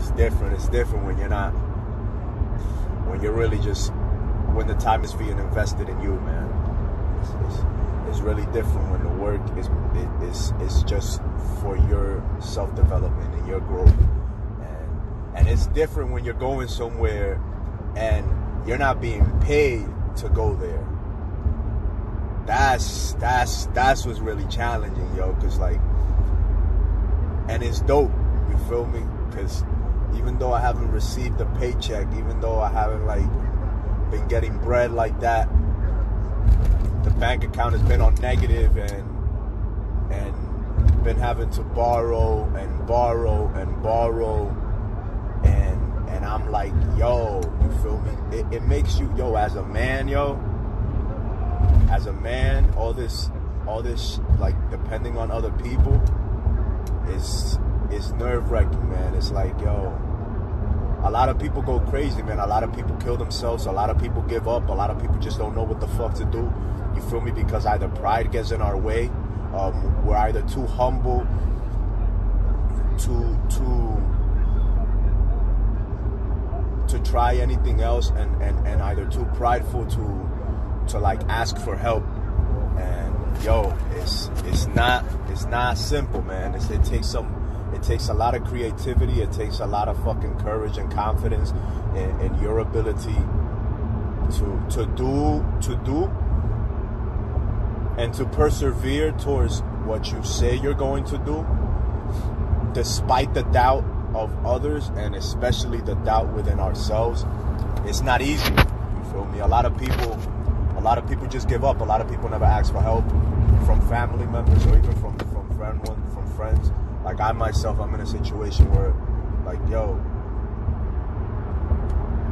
it's different. It's different when you're not, when you're really just, when the time is being invested in you, man. It's really different when the work is just for your self-development and your growth. And it's different when you're going somewhere and you're not being paid to go there. That's what's really challenging, yo. Cause like, and it's dope. You feel me? Cause even though I haven't received a paycheck, even though I haven't like been getting bread like that, the bank account has been on negative and been having to borrow and borrow and borrow, and I'm like, yo, you feel me? It makes you, yo, as a man, all this like depending on other people is nerve-wracking, man. It's like, yo, a lot of people go crazy, man. A lot of people kill themselves. A lot of people give up. A lot of people just don't know what the fuck to do. You feel me? Because either pride gets in our way. We're either too humble to try anything else, and either too prideful to like ask for help. And yo, it's not simple, man. It takes a lot of creativity. It takes a lot of fucking courage and confidence in your ability to do and to persevere towards what you say you're going to do, despite the doubt of others and especially the doubt within ourselves. It's not easy. You feel me? A lot of people just give up. A lot of people never ask for help from family members or even from friends. Like I myself, I'm in a situation where, like, yo,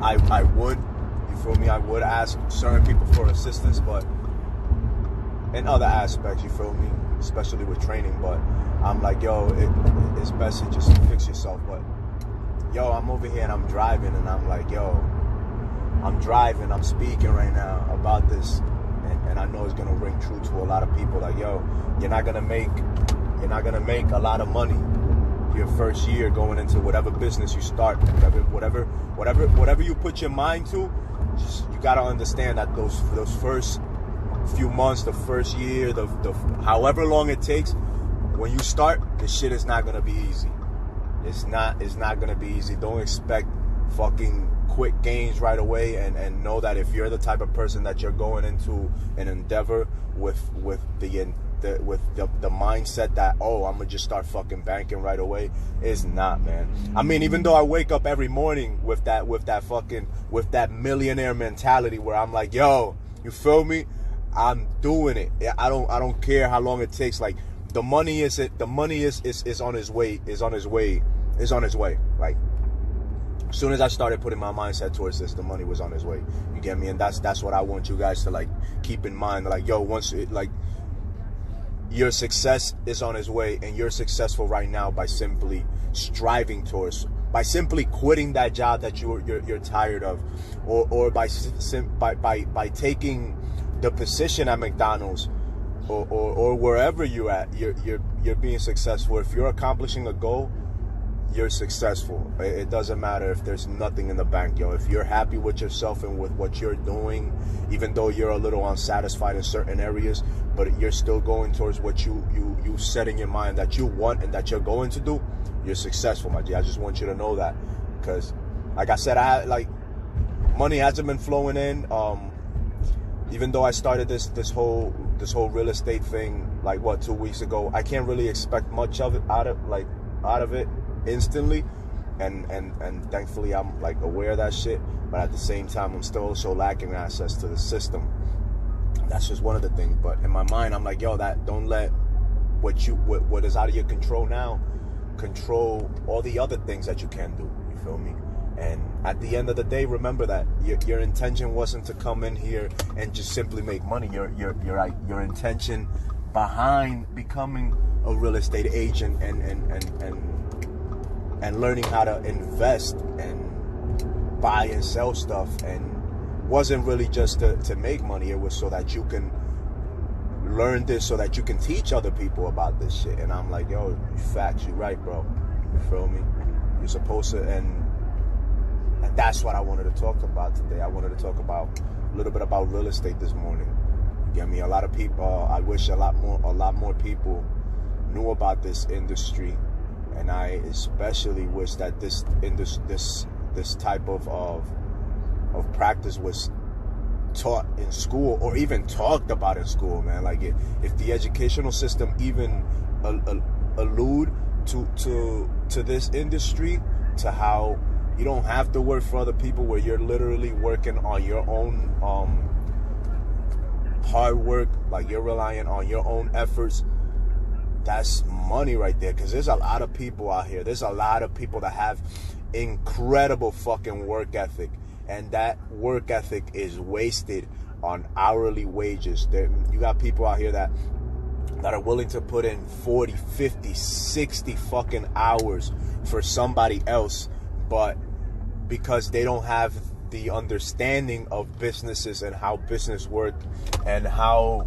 I would, you feel me? I would ask certain people for assistance, but in other aspects, you feel me? Especially with training, but I'm like, yo, it's best to just fix yourself. But yo, I'm over here and I'm driving, and I'm like, yo, I'm speaking right now about this, and I know it's gonna ring true to a lot of people. Like, yo, you're not gonna make a lot of money your first year going into whatever business you start, whatever you put your mind to. Just, you gotta understand that those first few months, the first year, the however long it takes, when you start, the shit is not gonna be easy. It's not gonna be easy. Don't expect fucking quick gains right away, and know that if you're the type of person that you're going into an endeavor with the mindset that, oh, I'm gonna just start fucking banking right away, is not, man. I mean, even though I wake up every morning with that millionaire mentality where I'm like, yo, you feel me? I'm doing it. I don't care how long it takes. Like, the money is on its way. Like, as soon as I started putting my mindset towards this, the money was on its way. You get me? And that's what I want you guys to like keep in mind. Like, yo, once it, like, your success is on its way, and you're successful right now by simply striving towards, by simply quitting that job that you're tired of, or by taking the position at McDonald's or wherever you're at. You're being successful. If you're accomplishing a goal, you're successful. It doesn't matter if there's nothing in the bank, yo. If you're happy with yourself and with what you're doing, even though you're a little unsatisfied in certain areas, but you're still going towards what you set in your mind that you want and that you're going to do, you're successful, my G. I just want you to know that, because, like I said, money hasn't been flowing in. Even though I started this whole real estate thing, like, 2 weeks ago, I can't really expect much of it out of it instantly, and thankfully I'm like aware of that shit, but at the same time I'm still also lacking access to the system. That's just one of the things. But in my mind, I'm like, yo, that don't let what is out of your control now control all the other things that you can do. You feel me? And at the end of the day, remember that your intention wasn't to come in here and just simply make money. Your intention behind becoming a real estate agent and learning how to invest and buy and sell stuff, and wasn't really just to make money. It was so that you can learn this, so that you can teach other people about this shit. And I'm like, yo, facts, you right, bro. You feel me? You're supposed to, and that's what I wanted to talk about today. I wanted to talk about a little bit about real estate this morning. You get me? A lot of people, I wish a lot more people knew about this industry, and I especially wish that this type of practice was taught in school, or even talked about in school, man. Like if the educational system even allude to this industry, to how you don't have to work for other people, where you're literally working on your own hard work, like you're relying on your own efforts. That's money right there, because there's a lot of people out here. There's a lot of people that have incredible fucking work ethic, and that work ethic is wasted on hourly wages. You got people out here that are willing to put in 40, 50, 60 fucking hours for somebody else, but because they don't have the understanding of businesses and how business work, and how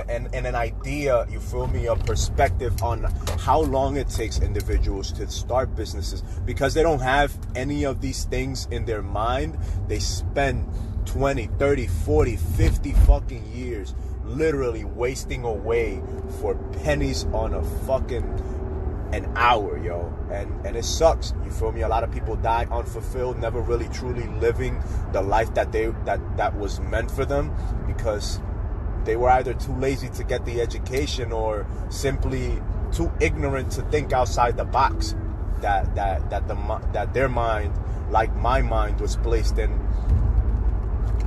and an idea, you feel me, a perspective on how long it takes individuals to start businesses, because they don't have any of these things in their mind, they spend 20, 30, 40, 50 fucking years literally wasting away for pennies on an hour, yo. And it sucks, you feel me? A lot of people die unfulfilled, never really truly living the life that was meant for them, because they were either too lazy to get the education, or simply too ignorant to think outside the box that their mind, like my mind, was placed in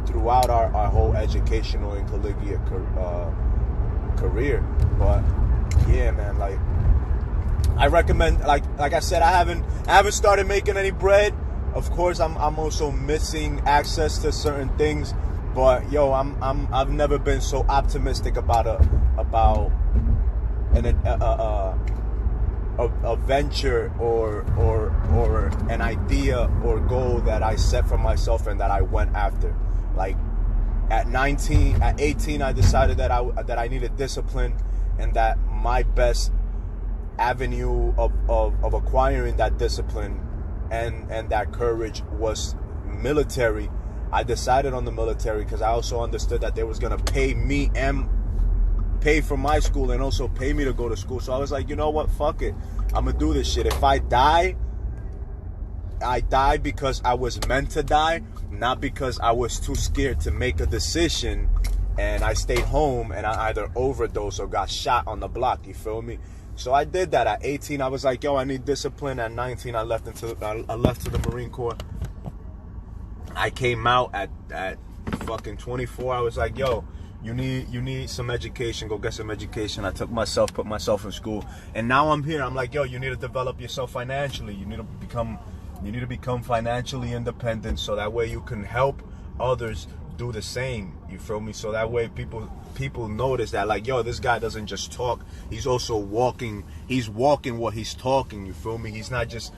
throughout our whole educational and collegiate career. But yeah, man, like I recommend, like I said, I haven't started making any bread. Of course, I'm also missing access to certain things. But yo, I've never been so optimistic about a venture or an idea or goal that I set for myself and that I went after. Like at 18, I decided that I needed discipline, and that my best avenue of acquiring that discipline and that courage was military. I decided on the military because I also understood that they was going to pay me and pay for my school, and also pay me to go to school. So I was like, you know what? Fuck it. I'm going to do this shit. If I die, I died because I was meant to die, not because I was too scared to make a decision and I stayed home and I either overdosed or got shot on the block. You feel me? So I did that. At 18, I was like, yo, I need discipline. At 19, I left to the Marine Corps. I came out at fucking 24. I was like, yo, you need some education. Go get some education. I put myself in school, and now I'm here. I'm like, yo, you need to develop yourself financially. You need to become financially independent, so that way you can help others do the same. You feel me? So that way people notice that, like, yo, this guy doesn't just talk. He's also walking. He's walking what he's talking. You feel me? He's not just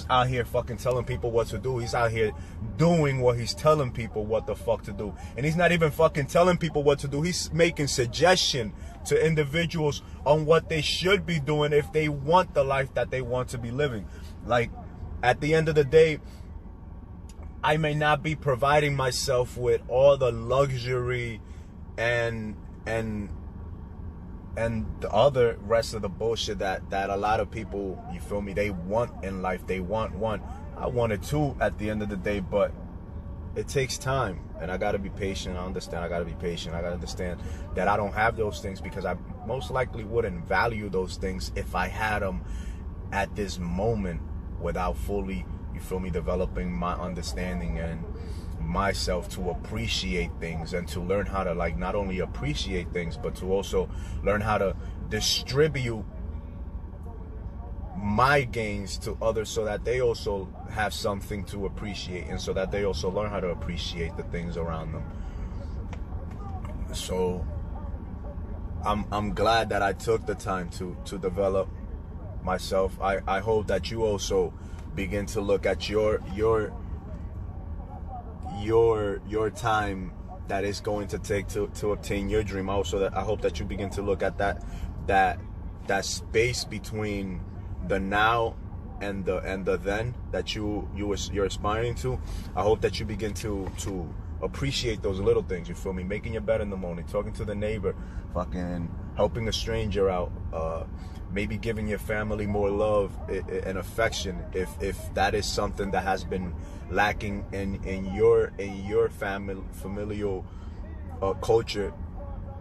out here fucking telling people what to do. He's out here doing what he's telling people what the fuck to do. And he's not even fucking telling people what to do. He's making suggestion to individuals on what they should be doing if they want the life that they want to be living. Like, at the end of the day, I may not be providing myself with all the luxury and the other rest of the bullshit that a lot of people, you feel me, they want in life. They want one. I want it too at the end of the day, but it takes time, and I gotta be patient. I understand I gotta be patient. I gotta understand that I don't have those things, because I most likely wouldn't value those things if I had them at this moment, without fully, you feel me, developing my understanding and myself to appreciate things, and to learn how to, like, not only appreciate things, but to also learn how to distribute my gains to others, so that they also have something to appreciate, and so that they also learn how to appreciate the things around them. So I'm glad that I took the time to develop myself. I hope that you also begin to look at your time that is going to take to obtain your dream. Also, that I hope that you begin to look at that space between the now and the then that you're aspiring to, I hope that you begin to appreciate those little things. You feel me? Making your bed in the morning, talking to the neighbor, fucking helping a stranger out, maybe giving your family more love and affection if that is something that has been lacking in your familial culture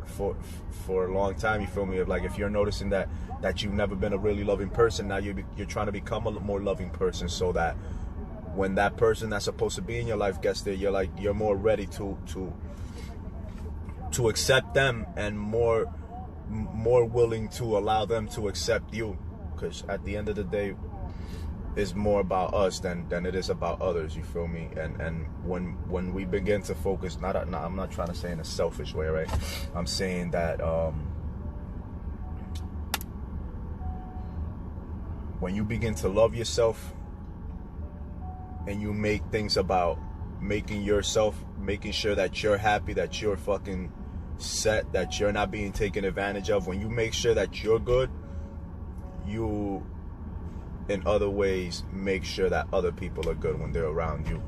for a long time. You feel me? Like if you're noticing that you've never been a really loving person, now you're trying to become a more loving person, so that when that person that's supposed to be in your life gets there, you're more ready to accept them, and more willing to allow them to accept you. Because at the end of the day, it's more about us than it is about others. You feel me? And when we begin to focus, I'm not trying to say in a selfish way, right? I'm saying that when you begin to love yourself and you make things about making sure that you're happy, that you're fucking set, that you're not being taken advantage of, when you make sure that you're good, you in other ways make sure that other people are good when they're around you.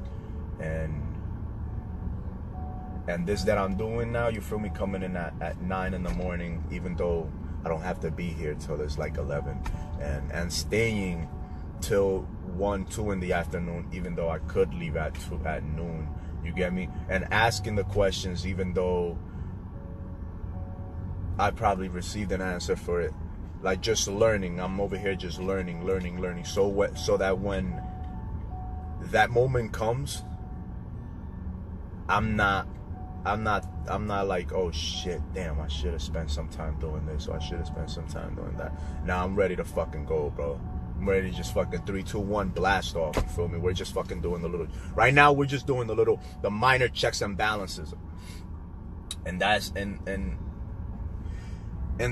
And this that I'm doing now, you feel me, coming in at 9 in the morning, even though I don't have to be here till it's like 11, and staying till 1, 2 in the afternoon, even though I could leave at noon. You get me? And asking the questions, even though I probably received an answer for it. Like just learning. I'm over here just learning. So that when that moment comes, I'm not like, oh shit, damn, I should have spent some time doing this, or I should have spent some time doing that. Now I'm ready to fucking go, bro. I'm ready to just fucking 3, 2, 1 blast off. You feel me? We're just fucking doing right now we're just doing the minor checks and balances. And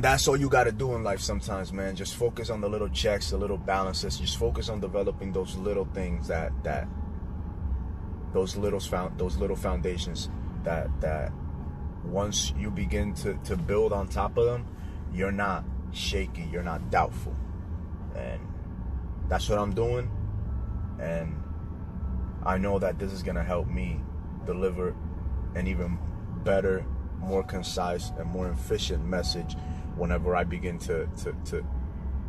that's all you gotta do in life sometimes, man. Just focus on the little checks, the little balances. Just focus on developing those little things those little foundations that once you begin to build on top of them, you're not shaky, you're not doubtful. And that's what I'm doing. And I know that this is gonna help me deliver an even better, more concise, and more efficient message whenever I begin to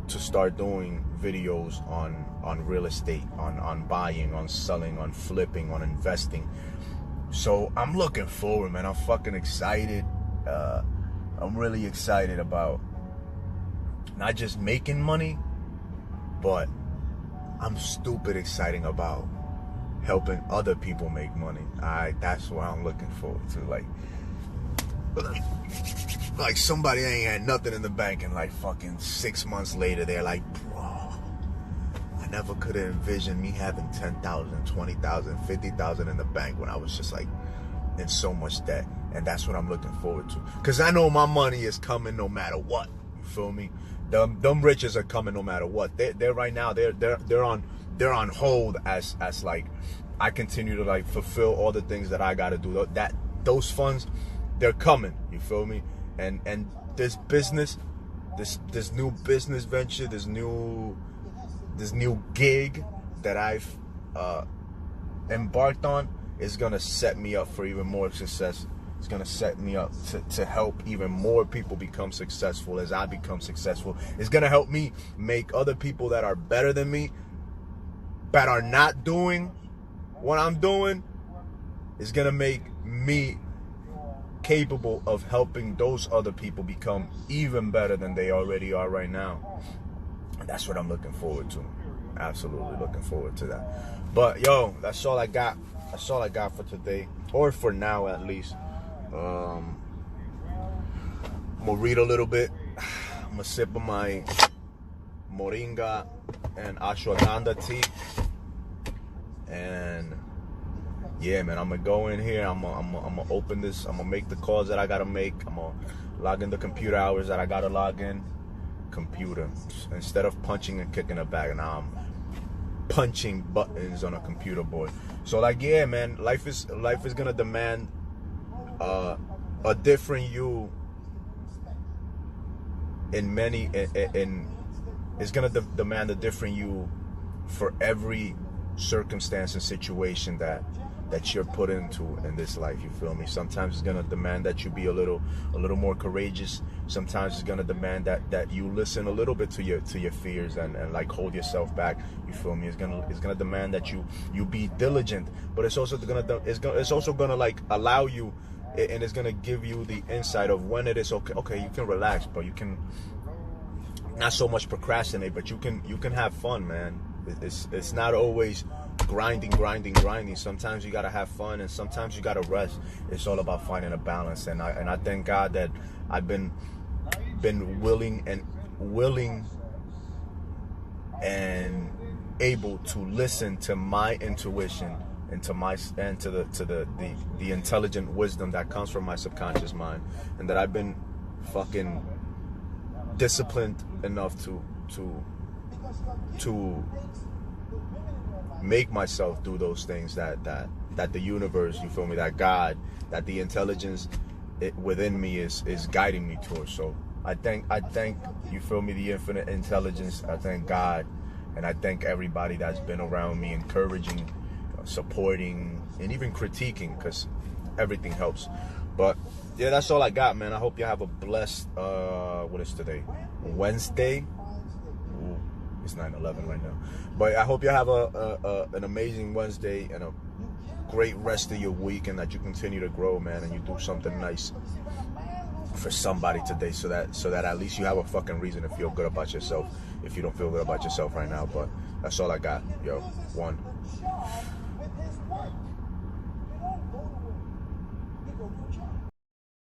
start doing videos on real estate, on buying, on selling, on flipping, on investing. So I'm looking forward, man. I'm fucking excited. I'm really excited about not just making money, but I'm stupid excited about helping other people make money. That's what I'm looking forward to. Like somebody ain't had nothing in the bank, and like fucking 6 months later, they're like, bro, I never could have envisioned me having 10,000, 20,000, 50,000 in the bank when I was just like in so much debt. And that's what I'm looking forward to, because I know my money is coming no matter what. You feel me? Them riches are coming no matter what. They're right now, they're on hold as like I continue to like fulfill all the things that I gotta do. Those funds, they're coming. You feel me? And this business, this new business venture, this new gig that I've embarked on is gonna set me up for even more success. It's gonna set me up to help even more people become successful as I become successful. It's gonna help me make other people that are better than me, that are not doing what I'm doing, it's gonna make me capable of helping those other people become even better than they already are right now. And that's what I'm looking forward to. Absolutely looking forward to that. But yo, that's all I got. That's all I got for today, or for now at least. I'm gonna read a little bit. I'm gonna sip of my moringa and ashwagandha tea, and yeah, man, I'm gonna go in here. I'm gonna open this. I'm gonna make the calls that I gotta make. I'm gonna log in the computer hours that I gotta log in. Computer, instead of punching and kicking a bag, now I'm punching buttons on a computer board. So like, yeah, man, life is gonna demand a different you in it's gonna demand a different you for every circumstance and situation that you're put into in this life, you feel me? Sometimes it's gonna demand that you be a little more courageous. Sometimes it's gonna demand that you listen a little bit to your fears and like hold yourself back, you feel me? It's gonna demand that you be diligent, but it's also gonna like allow you, and it's gonna give you the insight of when it is okay, you can relax, but you can not so much procrastinate, but you can have fun, man. It's not always grinding. Sometimes you gotta have fun, and sometimes you gotta rest. It's all about finding a balance, and I thank God that I've been willing and able to listen to my intuition and to the intelligent wisdom that comes from my subconscious mind, and that I've been fucking disciplined enough to make myself do those things that the universe, you feel me, that God, that the intelligence within me is guiding me towards. So I thank you feel me, the infinite intelligence. I thank God, and I thank everybody that's been around me, encouraging, supporting, and even critiquing, because everything helps. But yeah, that's all I got, man. I hope you have a blessed what is today? Wednesday. Ooh, it's 9/11 right now. But I hope you have an amazing Wednesday and a great rest of your week, and that you continue to grow, man, and you do something nice for somebody today, so that at least you have a fucking reason to feel good about yourself if you don't feel good about yourself right now. But that's all I got. Yo, one.